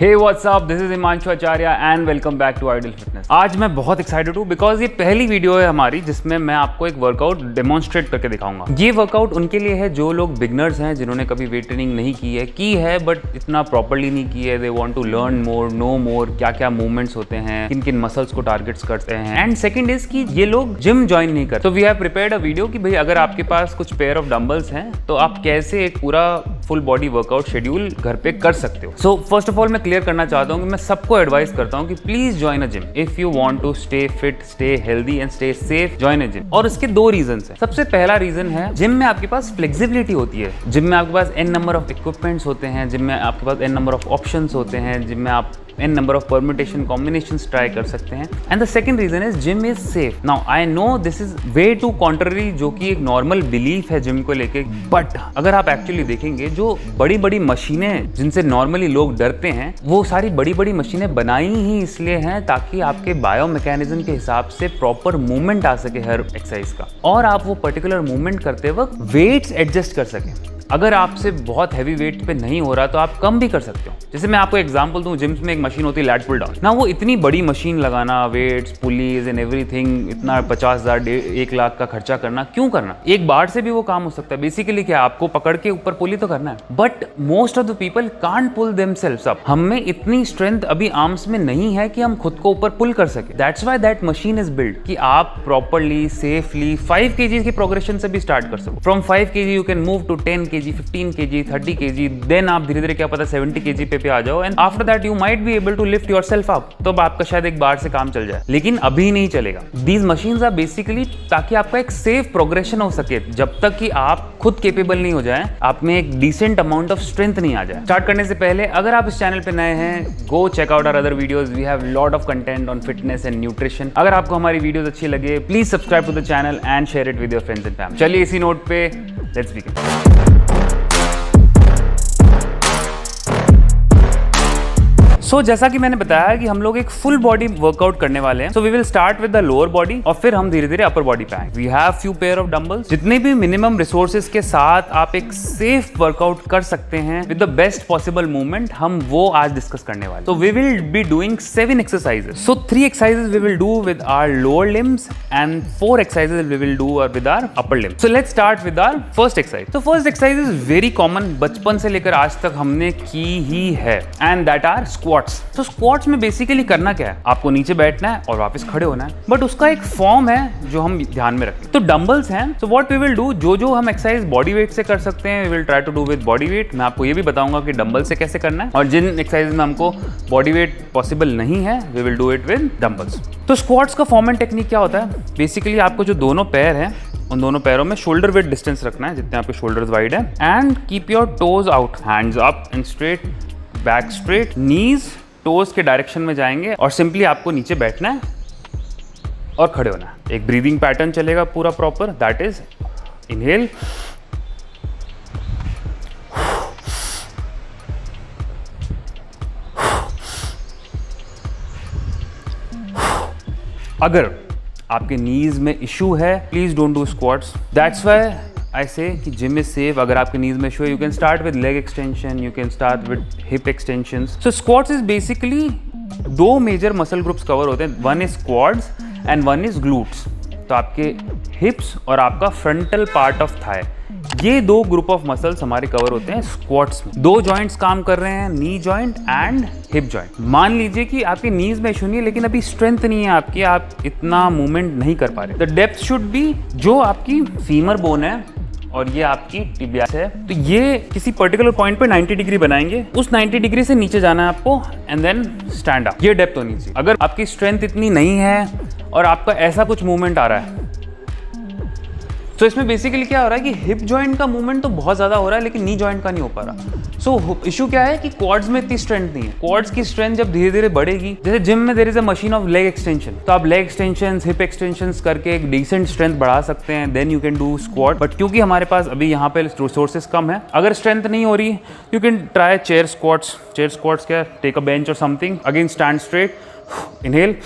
Hey what's up, this is Himanshu Acharya and welcome back to Ideal Fitness। आज मैं बहुत excited हूँ because ये पहली वीडियो है हमारी जिसमें मैं आपको एक वर्कआउट डेमोन्स्ट्रेट करके दिखाऊंगा। ये वर्कआउट उनके लिए है जो लोग बिगनर्स हैं, जिन्होंने कभी वेट ट्रेनिंग नहीं की है बट इतना प्रॉपरली नहीं की है। They want to learn more, no more, क्या क्या मूवमेंट्स होते हैं, किन किन मसल्स को टारगेट्स करते हैं। एंड सेकंड इज कि ये लोग जिम ज्वाइन नहीं करते। तो we have prepared a video कि भाई अगर आपके पास कुछ पेयर ऑफ डंबल्स हैं तो आप कैसे एक पूरा फुल बॉडी वर्कआउट शेड्यूल घर पे कर सकते हो। सो फर्स्ट ऑफ ऑल मैं क्लियर करना चाहता हूँ कि मैं सबको एडवाइस करता हूँ कि please join a gym if you want to stay fit, stay healthy and stay safe. Join a gym. और इसके दो रीजन है। सबसे पहला रीजन है जिम में आपके पास फ्लेक्सिबिलिटी होती है। जिम में आपके पास एन नंबर ऑफ इक्विपमेंट्स होते हैं, जिम में आपके पास एन नंबर ऑफ ऑप्शंस होते हैं, जिम में आप n number of permutation combinations try कर सकते हैं। And the second reason is gym is safe. Now I know this is way to contrary, जो कि एक नॉर्मल बिलीफ है जिम को लेके, बट अगर आप एक्चुअली देखेंगे जो बड़ी बड़ी मशीनें जिनसे नॉर्मली लोग डरते हैं, वो सारी बड़ी बड़ी मशीनें बनाई ही इसलिए हैं ताकि आपके बायोमैकेनिज्म के हिसाब से प्रॉपर मूवमेंट आ सके हर एक्सरसाइज का, और आप वो पर्टिकुलर मूवमेंट करते वक्त वेट्स एडजस्ट कर सकें। अगर आपसे बहुत हैवी वेट पे नहीं हो रहा तो आप कम भी कर सकते हो। जैसे मैं आपको एग्जांपल दूं, जिम्स में एक मशीन होती है लैट पुल डाउन ना, वो इतनी बड़ी मशीन लगाना, वेट्स, पुलीज एंड एवरीथिंग, इतना 50,000 1 लाख का खर्चा करना क्यों करना? एक बार से भी वो काम हो सकता है। बेसिकली क्या, आपको पकड़ के ऊपर पुली तो करना है, but most of the people can't pull themselves up. हम में इतनी स्ट्रेंथ अभी आर्म्स में नहीं है कि हम खुद को ऊपर पुल कर सके। That's why that machine is build कि आप प्रॉपरली सेफली 5 kg की प्रोग्रेशन से भी स्टार्ट कर सको। From 5 kg you can move to 10 kg, 15 kg, 30 kg, then आप धीरे धीरे क्या पता 70 kg पे आ जाओ, and after that you might be able to lift yourself up. तो आपका शायद एक बार से काम चल जाए, लेकिन अभी नहीं चलेगा। दीज मशीन्स आर बेसिकली ताकि आपका एक सेफ प्रोग्रेशन हो सके, जब तक कि आप खुद केपेबल नहीं हो जाए, आप में एक डिसेंट अमाउंट ऑफ स्ट्रेंथ नहीं आ जाए। स्टार्ट करने से पहले अगर आप इस चैनल पे नए हैं, go check out our other videos. We have lot of content on fitness and nutrition. अगर आपको हमारी वीडियोस अच्छी लगे, please subscribe to the channel and share it with your friends and family. चलिए इसी नोट पे लेट्स बिगिन। सो जैसा कि मैंने बताया कि हम लोग एक फुल बॉडी वर्कआउट करने वाले हैं। So we will start with the lower body और फिर हम धीरे धीरे अपर बॉडी पे आएंगे। We have few pair of dumbbells. जितने भी मिनिमम रिसोर्सेज के साथ आप एक सेफ वर्कआउट कर सकते हैं with the best possible movement, हम वो आज डिस्कस करने वाले। So we will be doing 7 exercises. So 3 exercises we will do with our lower limbs and 4 exercises we will do with our upper limbs. So let's start with our first exercise. तो first exercise is very common, बचपन से लेकर आज तक हमने की ही है, एंड दैट आर स्क्वाट्स। तो स्क्वाट्स में बेसिकली करना क्या है, आपको नीचे बैठना है और वापस खड़े होना है, बट उसका एक फॉर्म है जो हम ध्यान में रखें। तो डंबल्स हैं, so what we will do, जो हम एक्सरसाइज बॉडी वेट से कर सकते हैं, we will try to do with body weight. मैं आपको ये भी बताऊंगा कि डंबल से कैसे करना है, और जिन एक्सरसाइज में हमको बॉडी वेट पॉसिबल नहीं है, we will do it with dumbbells. तो स्क्वाट्स का फॉर्म एंड टेक्निक क्या होता है, बेसिकली आपको जो दोनों पैर हैं उन दोनों पैरों में शोल्डर विद डिस्टेंस रखना है, जितने आपके शोल्डर्स वाइड है, and keep your toes out, hands up and straight, back straight, knees toes के डायरेक्शन में जाएंगे, और सिंपली आपको नीचे बैठना है और खड़े होना है। एक ब्रीदिंग पैटर्न चलेगा पूरा प्रॉपर, दैट इज इनहेल, अगर आपके नीज में इशू है, please don't do squats. That's why I say कि जिम इज सेफ। अगर आपके नीज में इशू है, you can start with leg extension, you can start with hip extensions. So squats is basically 2 major muscle groups cover होते हैं, one is quads and one is glutes. तो आपके हिप्स और आपका फ्रंटल पार्ट ऑफ थाई, ये 2 group of muscles हमारे cover होते हैं स्क्वाट्स में। 2 जॉइंट्स काम कर रहे हैं, knee joint and hip joint. मान लीजिए कि आपके नीज में इशू नहीं है, लेकिन अभी स्ट्रेंथ नहीं है आपकी, आप इतना मूवमेंट नहीं कर पा रहे। द डेप्थ शुड बी, जो आपकी फीमर बोन है और ये आपकी टिबिया है, तो ये किसी पर्टिकुलर पॉइंट पे 90 डिग्री बनाएंगे, उस 90 डिग्री से नीचे जाना है आपको, एंड देन स्टैंड अप। ये डेप्थ होनी चाहिए। अगर आपकी स्ट्रेंथ इतनी नहीं है और आपका ऐसा कुछ मूवमेंट आ रहा है, तो इसमें बेसिकली क्या हो रहा है कि हिप जॉइंट का मूवमेंट तो बहुत ज्यादा हो रहा है, लेकिन नी जॉइंट का नहीं हो पा रहा। सो इशू क्या है कि क्वाड्स में इतनी स्ट्रेंथ नहीं है। क्वाड्स की स्ट्रेंथ जब धीरे धीरे बढ़ेगी, जैसे जिम में there is a machine of leg extension, तो आप लेग एक्सटेंशंस, हिप एक्सटेंशंस करके एक डिसेंट स्ट्रेंथ बढ़ा सकते हैं, then you can do squat. But क्योंकि हमारे पास अभी यहाँ पे रिसोर्सेज कम है, अगर स्ट्रेंथ नहीं हो रही, you can try chair squats. Chair squats क्या, टेक अ बेंच और something, again stand straight, inhale.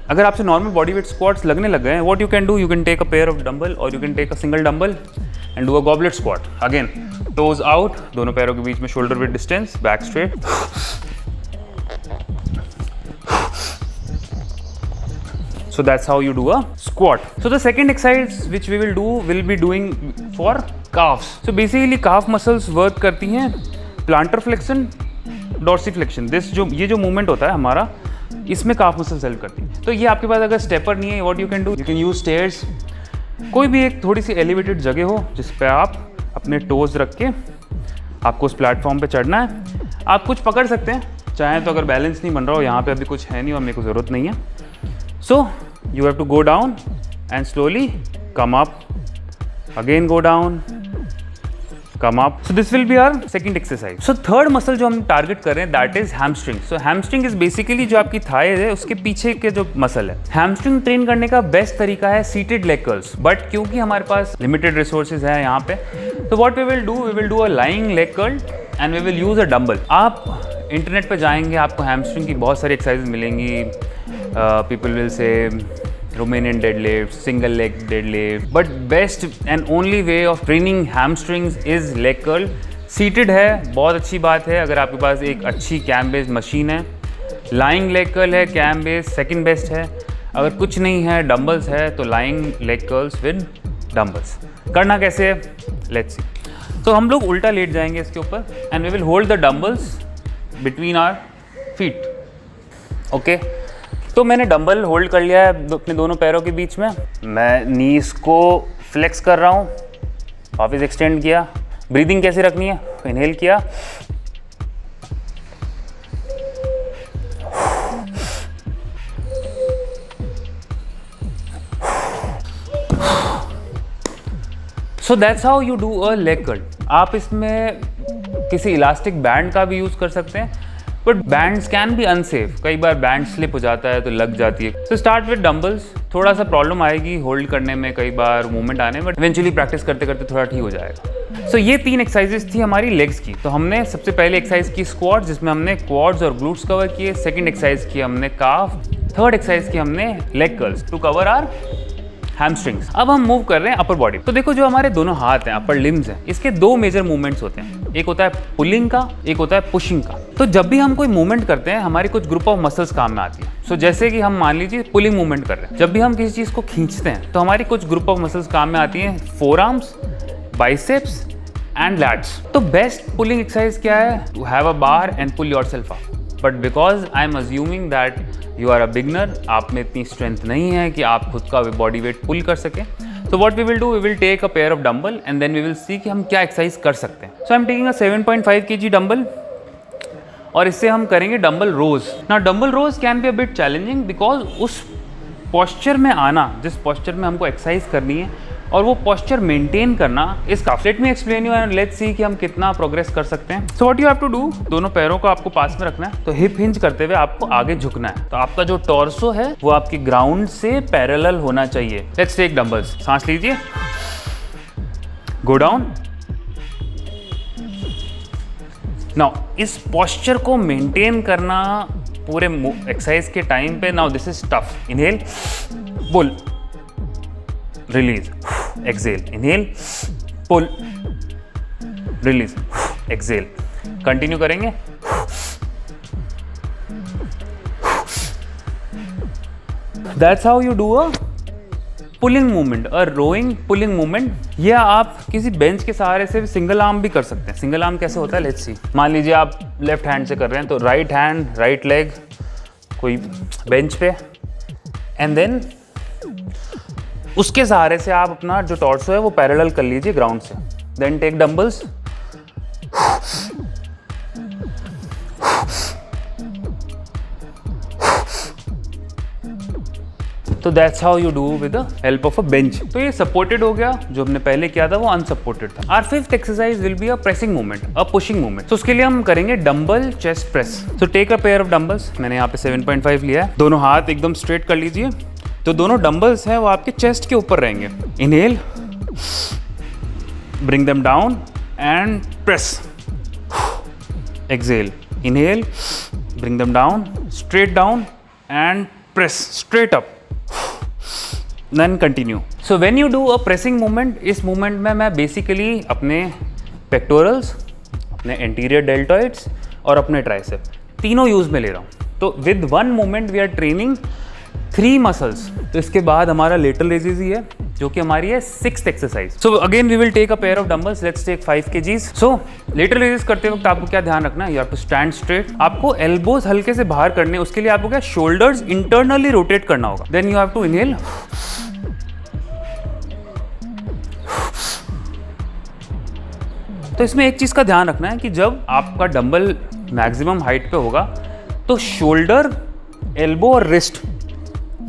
अगर आपसे नॉर्मल बॉडी वेट स्क्वाट्स लगने लग गए हैं, what you can do, you can take a pair of dumbbell और you can take a single dumbbell and do a goblet squat. Again toes out, दोनों पैरों के बीच में shoulder width distance, back straight. So that's how you do a squat. So the second exercise which we will be doing for calves. So basically calf muscles work करती हैं plantar flexion, dorsiflexion. ये जो movement होता है हमारा, इसमें calf muscles help करती हैं। तो ये आपके पास अगर stepper नहीं है, what you can do, you can use stairs. कोई भी एक थोड़ी सी elevated जगह हो जिस पे आप अपने toes रख के आपको उस प्लेटफॉर्म पे चढ़ना है। आप कुछ पकड़ सकते हैं, चाहे तो अगर बैलेंस नहीं बन रहा हो, यहाँ पे अभी कुछ है नहीं और मेरे को ज़रूरत नहीं है। So you have to go down and slowly come up, again go down, come up. So this will be our second exercise. So third muscle जो हम टारगेट कर रहे हैं that is hamstring. So hamstring is basically जो आपकी Thai है उसके पीछे के जो मसल है। hamstring ट्रेन करने का बेस्ट तरीका है seated leg curls, बट क्योंकि हमारे पास limited resources है यहाँ पे, तो what we will do a lying leg curl and we will use a dumbbell. आप इंटरनेट पे जाएंगे, आपको hamstring की बहुत सारी एक्सरसाइज मिलेंगी। People will say Romanian deadlift, single leg deadlift, but best and only way of training hamstrings is leg curl. Seated है, बहुत अच्छी बात है अगर आपके पास एक अच्छी कैम बेस्ड मशीन है। Lying leg curl है, कैम बेस्ड सेकंड बेस्ट है। अगर कुछ नहीं है, डम्बल्स है, तो lying leg curls with dumbbells. करना कैसे है, लेट्स सी। तो हम लोग उल्टा लेट जाएंगे इसके ऊपर and we will hold the dumbbells between our feet. Okay, तो मैंने डंबल होल्ड कर लिया है अपने दोनों पैरों के बीच में। मैं नीज को फ्लेक्स कर रहा हूँ, वापस एक्सटेंड किया। ब्रीदिंग कैसे रखनी है, इनहेल किया, so that's how you do a leg curl. आप इसमें किसी इलास्टिक बैंड का भी यूज़ कर सकते हैं, but bands can be unsafe. कई बार बैंड स्लिप हो जाता है तो लग जाती है। So start with dumbbells. थोड़ा सा प्रॉब्लम आएगी होल्ड करने में, कई बार मूवमेंट आने में, बट इवेंचुअली प्रैक्टिस करते करते थोड़ा ठीक हो जाएगा। सो ये 3 एक्सरसाइजेस थी हमारी लेग्स की। तो हमने सबसे पहले एक्सरसाइज की स्क्वाट, जिसमें हमने क्वाड्स और ग्लूट्स कवर किए। सेकंड एक्सरसाइज की हमने काफ। थर्ड एक्सरसाइज की हमने leg curls to cover our hamstrings. अब हम मूव कर रहे हैं अपर बॉडी। तो देखो जो हमारे दोनों हाथ हैं, अपर लिम्स हैं, इसके 2 मेजर मूवमेंट्स होते हैं। एक होता है पुलिंग का, एक होता है पुशिंग का। तो जब भी हम कोई मूवमेंट करते हैं, हमारी कुछ ग्रुप ऑफ मसल्स काम में आती है। सो जैसे कि हम मान लीजिए पुलिंग मूवमेंट कर रहे हैं, जब भी हम किसी चीज़ को खींचते हैं तो हमारी कुछ ग्रुप ऑफ मसल्स काम में आती हैं, forearms, biceps and lats. तो बेस्ट पुलिंग एक्सरसाइज क्या है, to have a bar and pull yourself up. But because I am assuming that you are a beginner, आप में इतनी स्ट्रेंथ नहीं है कि आप खुद का बॉडी वेट पुल कर सकें। So what we will do, we will take a pair of dumbbell and then we will see कि हम क्या एक्सरसाइज कर सकते हैं। So I'm taking a 7.5 kg dumbbell और इससे हम करेंगे डंबल रोज। ना dumbbell rows can be a bit challenging because उस पोस्चर में आना जिस पोस्चर में हमको एक्सरसाइज करनी है और वो पोस्चर मेंटेन करना इस काफी। Let me explain you and let's see कि हम कितना प्रोग्रेस कर सकते हैं। So what you have to do, दोनों पैरों को आपको पास में रखना है। तो हिप हिंज करते हुए आपको आगे झुकना है। तो आपका जो टॉर्सो है वो आपकी ग्राउंड से पैरेलल होना चाहिए। Let's take dumbbells. सांस लीजिए, गो डाउन। नाउ इस पोस्चर को मेंटेन करना पूरे एक्सरसाइज के टाइम पे। Now this is tough. Inhale, pull, release, exhale, inhale, pull, release, exhale. Continue करेंगे। That's how you do a pulling movement, a rowing pulling movement. या आप किसी बेंच के सहारे से सिंगल आर्म भी कर सकते हैं। सिंगल आर्म कैसे होता है, लेट्स सी। मान लीजिए आप लेफ्ट हैंड से कर रहे हैं, तो राइट हैंड, राइट लेग कोई बेंच पे, एंड देन उसके सहारे से आप अपना जो टॉर्सो है वो पैरेलल कर लीजिए ग्राउंड से। देन टेक डंबल्स, तो that's how you do with the help of a bench. तो ये सपोर्टेड हो गया, जो हमने पहले किया था वो अनसपोर्टेड था। Our fifth exercise will be a pressing movement, a pushing movement. तो उसके लिए हम करेंगे डंबल चेस्ट प्रेस। तो take a pair of dumbbells. मैंने यहाँ पे 7.5 लिया है। दोनों हाथ एकदम स्ट्रेट कर लीजिए। तो दोनों डंबल्स हैं वो आपके चेस्ट के ऊपर रहेंगे। Inhale, bring them down and press, exhale, inhale, bring them down, straight down and press, straight up, then continue. So when you do a pressing movement, इस मूवमेंट में मैं बेसिकली अपने पेक्टोरल्स, अपने एंटीरियर डेल्टॉइड्स और अपने ट्राइसेप तीनों use में ले रहा हूँ। तो with one movement we are training 3 muscles. तो इसके बाद हमारा लेटरल रेजेस ही है जो कि हमारी है 6th exercise. So again we will take a pair of dumbbells, let's take 5 kgs। So lateral raises करते वक्त आपको क्या ध्यान रखना है, you have to stand straight. आपको एल्बोज हल्के से बाहर करने, उसके लिए आपको क्या शोल्डर्स इंटरनली रोटेट करना होगा। Then you have to inhale, तो इसमें एक चीज का ध्यान रखना है कि जब आपका डंबल मैक्सिमम हाइट पे होगा तो शोल्डर, एल्बो और रिस्ट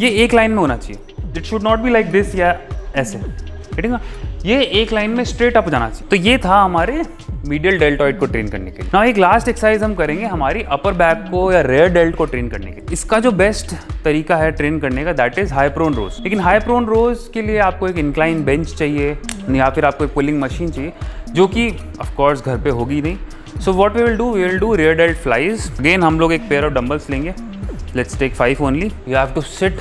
ये एक लाइन में होना चाहिए। It should not be like this या ऐसे, ठीक है ना, ये एक लाइन में स्ट्रेट अप जाना चाहिए। तो ये था हमारे मीडियल डेल्टॉइड को ट्रेन करने के लिए। नाउ एक लास्ट एक्सरसाइज हम करेंगे हमारी अपर बैक को या रेयर डेल्ट को ट्रेन करने के लिए। इसका जो बेस्ट तरीका है ट्रेन करने का, दैट इज हाई प्रोन रोज। लेकिन हाई प्रोन रोज के लिए आपको एक इंक्लाइन बेंच चाहिए या फिर आपको एक पुलिंग मशीन चाहिए, जो कि ऑफ कोर्स घर पे होगी नहीं। So what we will do rear delt flies. Again हम लोग एक पेयर ऑफ डंबल्स लेंगे, let's take 5 only. You have to sit,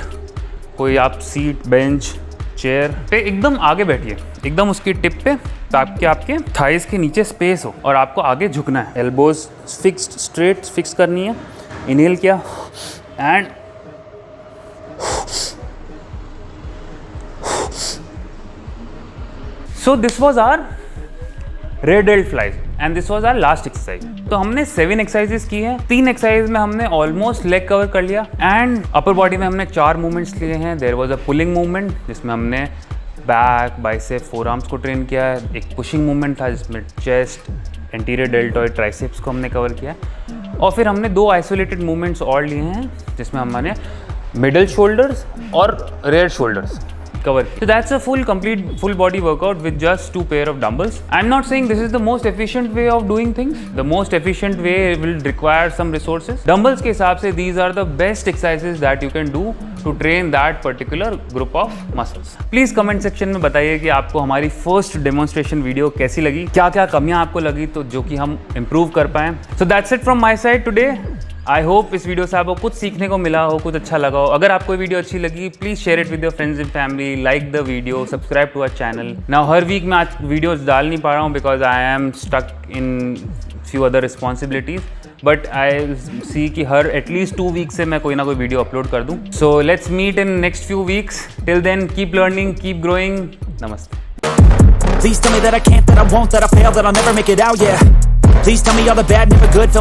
कोई आप सीट, बेंच, चेयर पे एकदम आगे बैठिए, एकदम उसकी टिप पे, ताकि आपके थाइस के नीचे स्पेस हो और आपको आगे झुकना है। एल्बोज फिक्स्ड, स्ट्रेट फिक्स करनी है। इनहेल किया and so this was our rear delt flies and this was our last exercise. तो हमने 7 एक्सरसाइजेस की हैं। 3 एक्सरसाइज में हमने ऑलमोस्ट लेग कवर कर लिया एंड अपर बॉडी में हमने 4 मूवमेंट्स लिए हैं। There was a pulling movement जिसमें हमने बैक, बाइसेप, फोरआर्म्स को ट्रेन किया है। एक पुशिंग मूवमेंट था जिसमें चेस्ट, एंटीरियर डेल्टॉइड, ट्राइसेप्स को हमने कवर किया। और फिर हमने 2 आइसोलेटेड मूवमेंट्स और लिए हैं जिसमें हमने मिडल शोल्डर्स और rear shoulders cover. So that's a full body workout with just 2 pair of dumbbells. I'm not saying this is the most efficient way of doing things. The most efficient way will require some resources. Dumbbells के हिसाब से these are the best exercises that you can do to train that particular group of muscles. Please comment section में बताइए कि आपको हमारी first demonstration video कैसी लगी, क्या-क्या कमियां आपको लगी तो जो कि हम improve कर पाएं. So that's it from my side today. I hope इस वीडियो से आपको कुछ सीखने को मिला हो, कुछ अच्छा लगा हो। अगर आपको वीडियो अच्छी लगी please share it with your friends and family, like the video, subscribe to our channel. Now हर वीक मैं आज वीडियोस डाल नहीं पा रहा हूँ because I am stuck in few other responsibilities, but I see कि हर एटलीस्ट 2 वीक से मैं कोई ना कोई वीडियो अपलोड कर दूँ। So let's meet in next few weeks. Till then keep learning, keep growing. नमस्ते। Please tell me that I can't, that I won't, that I fail, that I'll never make it out, yeah. Please tell me all the bad, never good.